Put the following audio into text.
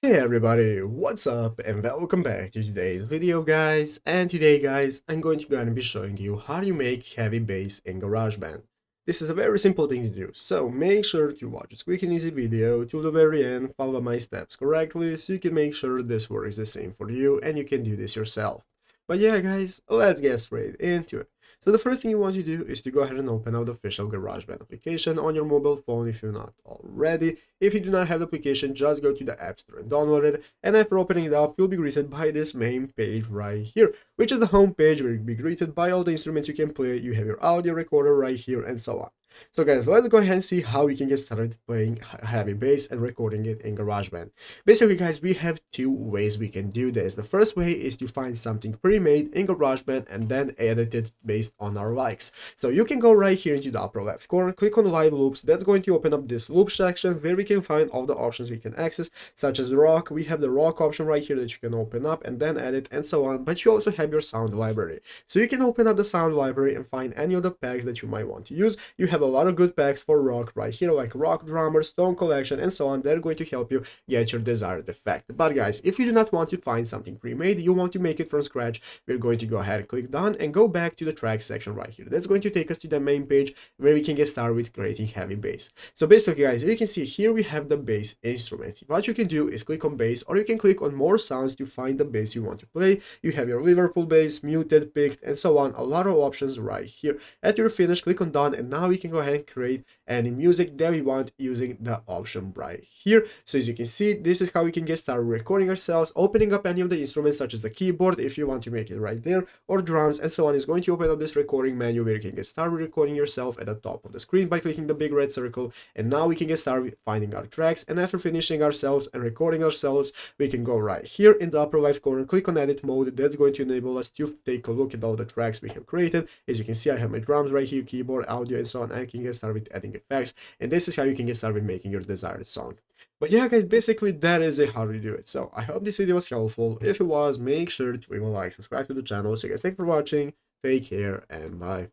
Hey everybody, what's up and welcome back to today's video guys. And today guys, I'm gonna be showing you how you make heavy bass in GarageBand. This is a very simple thing to do, so make sure to watch this quick and easy video till the very end, follow my steps correctly so you can make sure this works the same for you and you can do this yourself. But yeah guys, let's get straight into it. So the first thing you want to do is to go ahead and open up the official GarageBand application on your mobile phone if you're not already. If you do not have the application, just go to the App Store and download it. And after opening it up, you'll be greeted by this main page right here, which is the home page where you'll be greeted by all the instruments you can play. You have your audio recorder right here and so on. So guys, let's go ahead and see how we can get started playing heavy bass and recording it in GarageBand. Basically guys, we have two ways we can do this. The first way is to find something pre-made in GarageBand and then edit it based on our likes. So you can go right here into the upper left corner, click on live loops. That's going to open up this loop section where we can find all the options we can access, such as rock. We have the rock option right here that you can open up and then edit and so on. But you also have your sound library. So you can open up the sound library and find any of the packs that you might want to use. You have a lot of good packs for rock right here, like rock drummer, stone collection, and so on. They're going to help you get your desired effect. But guys, if you do not want to find something pre-made, you want to make it from scratch, we're going to go ahead and click done and go back to the track section right here. That's going to take us to the main page where we can get started with creating heavy bass. So basically guys, you can see here we have the bass instrument. What you can do is click on bass, or you can click on more sounds to find the bass you want to play. You have your Liverpool bass, muted, picked, and so on. A lot of options right here. After you're finished, click on done, and now we can go ahead and create any music that we want using the option right here. So as you can see, this is how we can get started recording ourselves. Opening up any of the instruments such as the keyboard if you want to make it right there, or drums and so on, is going to open up this recording menu where you can get started recording yourself at the top of the screen by clicking the big red circle. And now we can get started finding our tracks, and after finishing ourselves and recording ourselves, we can go right here in the upper left corner, click on edit mode. That's going to enable us to take a look at all the tracks we have created. As you can see, I have my drums right here, keyboard, audio, and so on. I can get started with adding effects, and this is how you can get started with making your desired song. But yeah guys, basically that is it, how to do it. So I hope this video was helpful. If it was, make sure to leave a like, subscribe to the channel. So guys, thanks for watching, take care, and bye.